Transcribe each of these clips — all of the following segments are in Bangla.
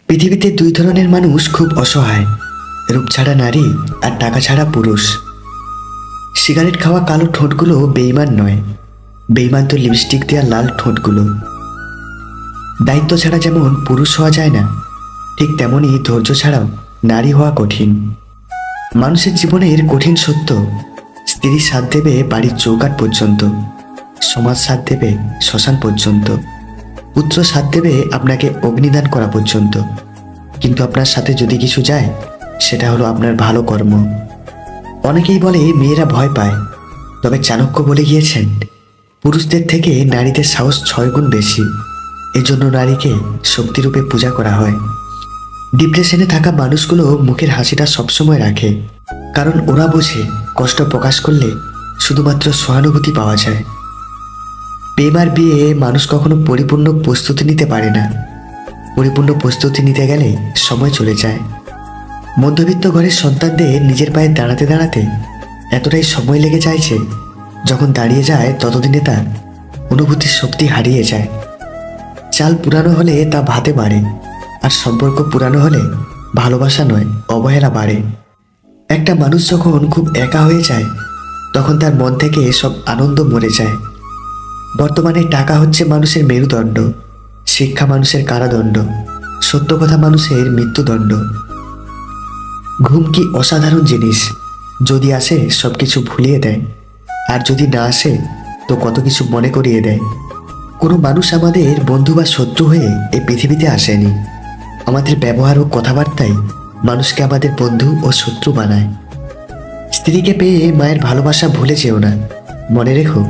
পৃথিবীতে দুই ধরনের মানুষ খুব অসহায়, রূপ ছাড়া নারী আর টাকা ছাড়া পুরুষ। সিগারেট খাওয়া কালো ঠোঁটগুলো বেইমান নয়, বেইমান তো লিপস্টিক দেওয়া লাল ঠোঁটগুলো। দায়িত্ব ছাড়া যেমন পুরুষ হওয়া যায় না, ঠিক তেমনই ধৈর্য ছাড়াও নারী হওয়া কঠিন। মানুষের জীবনের কঠিন সত্য, স্ত্রী সাথ দেবে বাড়ির চৌকাঠ পর্যন্ত, সমাজ সাথ দেবে শ্মশান পর্যন্ত, পুত্র সাথ দেবে আপনাকে অগ্নিদান করা পর্যন্ত। কিন্তু আপনার সাথে যদি কিছু যায়, সেটা হলো আপনার ভালো কর্ম। অনেকেই বলে মেয়েরা ভয় পায়, তবে চাণক্য বলে গিয়েছেন পুরুষদের থেকে নারীদের সাহস 6 গুণ বেশি। এজন্য নারীকে শক্তিরূপে পূজা করা হয়। ডিপ্রেশনে থাকা মানুষগুলো মুখের হাসিটা সবসময় রাখে, কারণ ওরা বোঝে কষ্ট প্রকাশ করলে শুধুমাত্র সহানুভূতি পাওয়া যায়। প্রেম আর বিয়ে মানুষ কখনো পরিপূর্ণ প্রস্তুতি নিতে পারে না। পরিপূর্ণ প্রস্তুতি নিতে গেলে সময় চলে যায়। মধ্যবিত্ত ঘরের সন্তানদের নিজের পায়ে দাঁড়াতে দাঁড়াতে এতটাই সময় লেগে যায় যে যখন দাঁড়িয়ে যায় ততদিনে তার অনুভূতির শক্তি হারিয়ে যায়। চাল পুরানো হলে তা ভাতে বাড়ে, আর সম্পর্ক পুরানো হলে ভালোবাসা নয় অবহেলা বাড়ে। একটা মানুষ যখন খুব একা হয়ে যায়, তখন তার মন থেকে সব আনন্দ মরে যায়। বর্তমানে টাকা হচ্ছে মানুষের মেরুদণ্ড, শিক্ষা মানুষের কারাদণ্ড, সত্য কথা মানুষের মৃত্যুদণ্ড। ঘুম কি অসাধারণ জিনিস, যদি আসে সব কিছু ভুলিয়ে দেয়, আর যদি না আসে তো কত কিছু মনে করিয়ে দেয়। কোনো মানুষ আমাদের বন্ধু বা শত্রু হয়ে এই পৃথিবীতে আসেনি। আমাদের ব্যবহার ও কথাবার্তায় মানুষকে আমাদের বন্ধু ও শত্রু বানায়। স্ত্রীকে পেয়ে মায়ের ভালোবাসা ভুলে যেও না। মনে রেখো,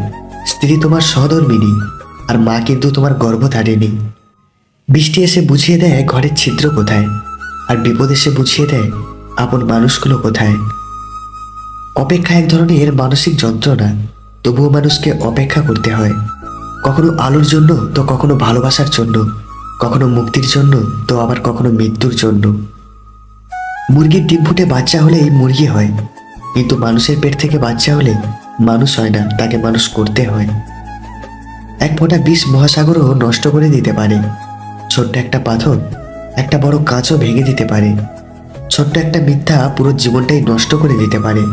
স্ত্রী তোমার সহধর্মিণী, আর মা কিন্তু তোমার গর্ভধারিণী। বৃষ্টি এসে বুঝিয়ে দেয় ঘরের ছিদ্র কোথায়, আর বিপদ এসে বুঝিয়ে দেয় আপন মানুষগুলো কোথায়। অপেক্ষা এক ধরনের মানসিক যন্ত্রণা, তবুও মানুষকে অপেক্ষা করতে হয়। কখনো আলোর জন্য তো কখনো ভালোবাসার জন্য, কখনো মুক্তির জন্য তো আবার কখনো মৃত্যুর জন্য। মুরগির ডিম ফুটে বাচ্চা হলেই মুরগি হয়, কিন্তু মানুষের পেট থেকে বাচ্চা হলে মানুষ হয় না, তাকে মানুষ করতে হয়। এক ফোঁটা বিষ মহাসাগরও নষ্ট করে দিতে পারে। ছোট্ট একটা পাথর একটা বড় কাঁচও ভেঙে দিতে পারে। ছোট্ট একটা মিথ্যা পুরো জীবনটাই নষ্ট করে দিতে পারে।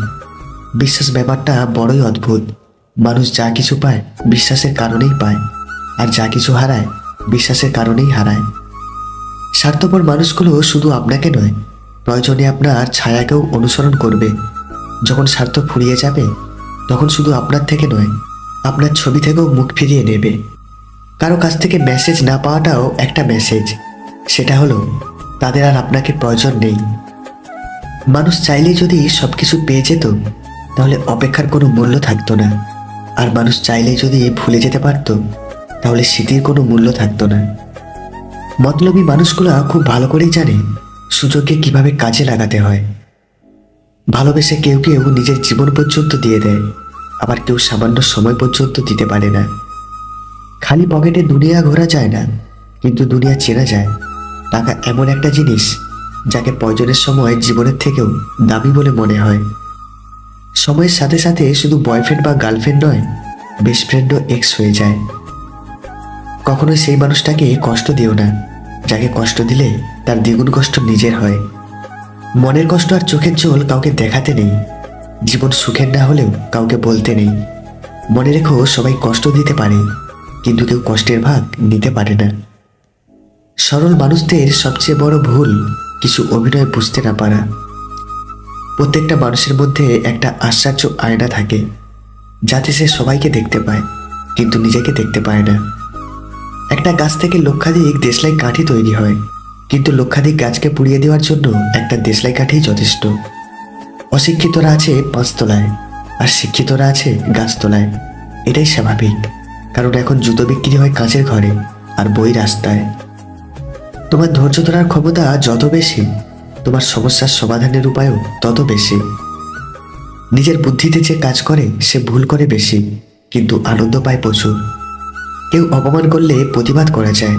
বিশ্বাস ব্যাপারটা বড়ই অদ্ভুত। মানুষ যা কিছু পায় বিশ্বাসের কারণেই পায়, আর যা কিছু হারায় বিশ্বাসের কারণেই হারায়। স্বার্থপর মানুষগুলো শুধু আপনাকে নয়, প্রয়োজনে আপনার ছায়াকেও অনুসরণ করবে। যখন স্বার্থ ফুরিয়ে যাবে, তখন শুধু আপনার থেকে নয়, আপনার ছবি থেকেও মুখ ফিরিয়ে নেবে। কারো কাছ থেকে মেসেজ না পাওয়াটাও একটা মেসেজ, সেটা হলো তাদের আর আপনাকে প্রয়োজন নেই। মানুষ চাইলেই যদি সব কিছু পেয়ে যেত, তাহলে অপেক্ষার কোনো মূল্য থাকতো না। আর মানুষ চাইলেই যদি ভুলে যেতে পারত, তাহলে স্মৃতির কোনো মূল্য থাকতো না। মতলবী মানুষগুলো খুব ভালো করেই জানে সুযোগকে কিভাবে কাজে লাগাতে হয়। ভালোবেসে কেউ কেউ নিজের জীবন পর্যন্ত দিয়ে দেয়, আবার কেউ সামান্য সময় পর্যন্ত দিতে পারে না। খালি পকেটে দুনিয়া ঘোরা যায় না, কিন্তু দুনিয়া চেনা যায়। টাকা এমন একটা জিনিস যাকে প্রয়োজনের সময় জীবনের থেকেও দামি বলে মনে হয়। সময়ের সাথে সাথে শুধু বয়ফ্রেন্ড বা গার্লফ্রেন্ড নয়, বেস্ট ফ্রেন্ডও এক্স হয়ে যায়। কখনোই সেই মানুষটাকে কষ্ট দিও না, যাকে কষ্ট দিলে তার দ্বিগুণ কষ্ট নিজের হয়। মনের কষ্ট আর চোখের জল কাউকে দেখাতে নেই। জীবন সুখের না হলেও কাউকে বলতে নেই। মনে রেখো, সবাই কষ্ট দিতে পারে, কিন্তু কেউ কষ্টের ভাগ নিতে পারে না। সরল মানুষদের সবচেয়ে বড় ভুল কিছু অভিনয় বুঝতে না পারা। প্রত্যেকটা মানুষের মধ্যে একটা আশ্চর্য আয়না থাকে, যাতে সে সবাইকে দেখতে পায়, কিন্তু নিজেকে দেখতে পায় না। একটা গাছ থেকে লক্ষাধিক দেশলাই কাঠি তৈরি হয়, কিন্তু লক্ষাধিক গাছকে পুড়িয়ে দেওয়ার জন্য একটা দেশলাই কাঠিই যথেষ্ট। অশিক্ষিতরা আছে 5 তলায়, আর শিক্ষিতরা আছে গাছতলায়। এটাই স্বাভাবিক, কারণ এখন জুতো বিক্রি হয় কাঁচের ঘরে, আর বই রাস্তায়। তোমার ধৈর্য ধরার ক্ষমতা যত বেশি, তোমার সমস্যার সমাধানের উপায়ও তত বেশি। নিজের বুদ্ধিতে যে কাজ করে সে ভুল করে বেশি, কিন্তু আনন্দ পায় প্রচুর। কেউ অপমান করলে প্রতিবাদ করা যায়,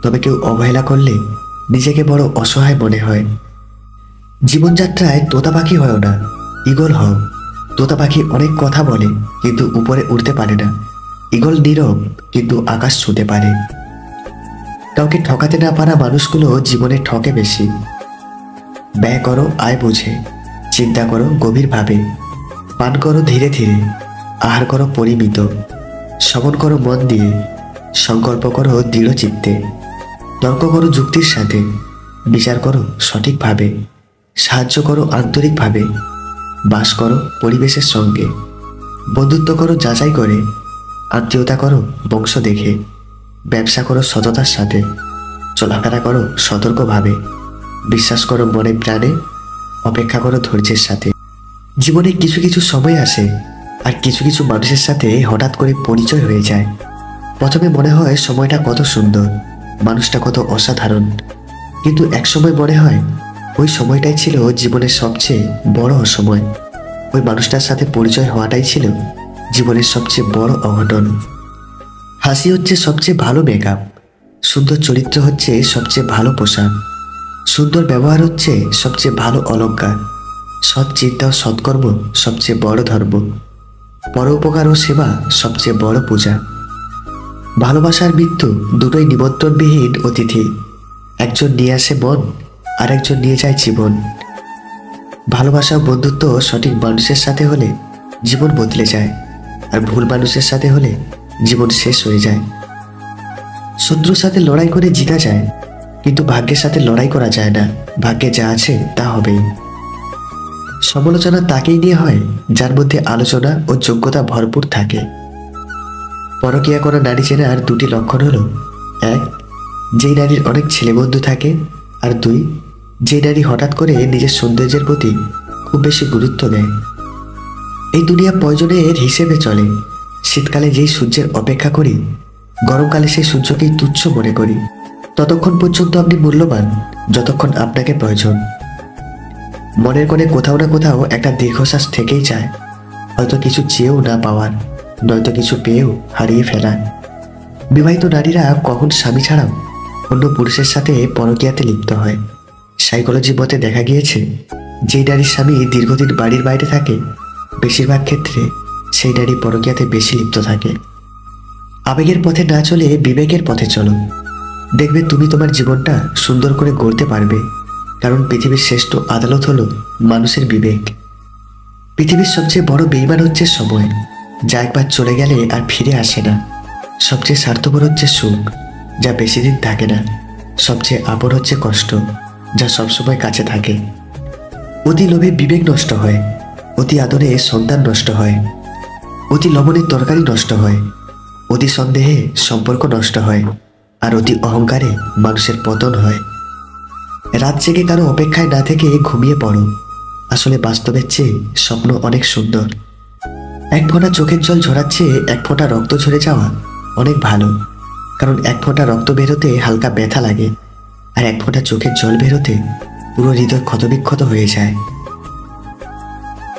তবে কেউ অবহেলা করলে নিজেকে বড় অসহায় মনে হয়। জীবনযাত্রায় তোতা পাখি হও না, ঈগল হও। তোতা পাখি অনেক কথা বলে, কিন্তু উপরে উড়তে পারে না। ঈগল নীরব, কিন্তু আকাশ ছুঁতে পারে। কাউকে ঠকাতে না পারা মানুষগুলো জীবনে ঠকে বেশি। ব্যয় করো আয় বুঝে, চিন্তা করো গভীরভাবে, পান করো ধীরে ধীরে, আহার করো পরিমিত, শ্রবণ করো মন দিয়ে, সংকল্প করো দৃঢ় চিত্তে, তর্ক করো যুক্তির সাথে, বিচার করো সঠিকভাবে, সাহায্য করো আন্তরিকভাবে, বাস করো পরিবেশের সঙ্গে, বন্ধুত্ব করো যাচাই করে, আত্মীয়তা করো বংশ দেখে, ব্যবসা করো সততার সাথে, চলাফেরা করো সতর্কভাবে, বিশ্বাস করো মনে প্রাণে, অপেক্ষা করো ধৈর্যের সাথে। জীবনে কিছু কিছু সময় আসে আর কিছু কিছু মানুষের সাথে হঠাৎ করে পরিচয় হয়ে যায়। প্রথমে মনে হয় সময়টা কত সুন্দর, মানুষটা কত অসাধারণ, কিন্তু একসময় মনে হয় ওই সময়টাই ছিল জীবনের সবচেয়ে বড় অসময়। ওই মানুষটার সাথে পরিচয় হওয়াটাই ছিল জীবনের সবচেয়ে বড় অঘটন। হাসি হচ্ছে সবচেয়ে ভালো মেকআপ, সুন্দর চরিত্র হচ্ছে সবচেয়ে ভালো পোশাক, সুন্দর ব্যবহার হচ্ছে সবচেয়ে ভালো অলংকার, সৎ চিন্তা ও সৎকর্ম সবচেয়ে বড় ধর্ম, পরোপকার ও সেবা সবচেয়ে বড় পূজা। ভালোবাসার মৃত্যু দুটোই নিমন্ত্রণবিহীন অতিথি, একজন নিয়ে আসে মন আর একজন নিয়ে যায় জীবন। ভালোবাসা ও বন্ধুত্ব সঠিক মানুষের সাথে হলে জীবন বদলে যায়, আর ভুল মানুষের সাথে হলে জীবন শেষ হয়ে যায়। শত্রুর সাথে লড়াই করে জিতা যায়, কিন্তু ভাগ্যের সাথে লড়াই করা যায় না, ভাগ্যে যা আছে তা হবেই। সমালোচনা তাকেই নিয়ে হয় যার মধ্যে আলোচনা ও যোগ্যতা ভরপুর থাকে। পরকীয়া করা নারী চেনার দুটি লক্ষণ হলো, এক, যেই নারীর অনেক ছেলে বন্ধু থাকে, আর দুই, যে নারী হঠাৎ করে নিজের সৌন্দর্যের প্রতি খুব বেশি গুরুত্ব দেয়। এই দুনিয়া প্রয়োজনের হিসেবে চলে। শীতকালে যেই সূর্যের অপেক্ষা করি, গরমকালে সেই সূর্যকেই তুচ্ছ মনে করি। ততক্ষণ পর্যন্ত আপনি মূল্যবান যতক্ষণ আপনাকে প্রয়োজন। মনের কোণে কোথাও না কোথাও একটা দীর্ঘশ্বাস থেকেই যায়, হয়তো কিছু চেয়েও না পাওয়ার, নয়তো কিছু পেয়েও হারিয়ে ফেলার। বিবাহিত নারীরা কখন স্বামী ছাড়াও অন্য পুরুষের সাথে পরকীয়াতে লিপ্ত হয়। সাইকোলজি মতে দেখা গিয়েছে, যেই নারীর স্বামী দীর্ঘদিন বাড়ির বাইরে থাকে, বেশিরভাগ ক্ষেত্রে সেই নারী পরকীয়াতে বেশি লিপ্ত থাকে। আবেগের পথে না চলে বিবেকের পথে চলো, দেখবে তুমি তোমার জীবনটা সুন্দর করে গড়তে পারবে। কারণ পৃথিবীর শ্রেষ্ঠ আদালত হলো মানুষের বিবেক। পৃথিবীর সবচেয়ে বড় বেঈমান হচ্ছে সময়, যা একবার চলে গেলে আর ফিরে আসে না। সবচেয়ে স্বার্থপর হচ্ছে সুখ, যা বেশি দিন থাকে না। সবচেয়ে আপন হচ্ছে কষ্ট, যা সবসময় কাছে থাকে। অতি লোভে বিবেক নষ্ট হয়, অতি আদরে সন্তান নষ্ট হয়, অতি লবণে তরকারি নষ্ট হয়, অতি সন্দেহে সম্পর্ক নষ্ট হয়, আর অতি অহংকারে মানুষের পতন হয়। রাত জেগে কারো অপেক্ষায় না থেকে ঘুমিয়ে পড়ো। আসলে বাস্তবের চেয়ে স্বপ্ন অনেক সুন্দর। এক ফোঁটা চোখের জল ঝরাচ্ছে এক ফোঁটা রক্ত ঝরে যাওয়া অনেক ভালো, কারণ এক ফোঁটা রক্ত বেরোতে হালকা ব্যথা লাগে, আর এক ফোঁটা চোখের জল বেরোতে পুরো হৃদয় ক্ষতবিক্ষত হয়ে যায়।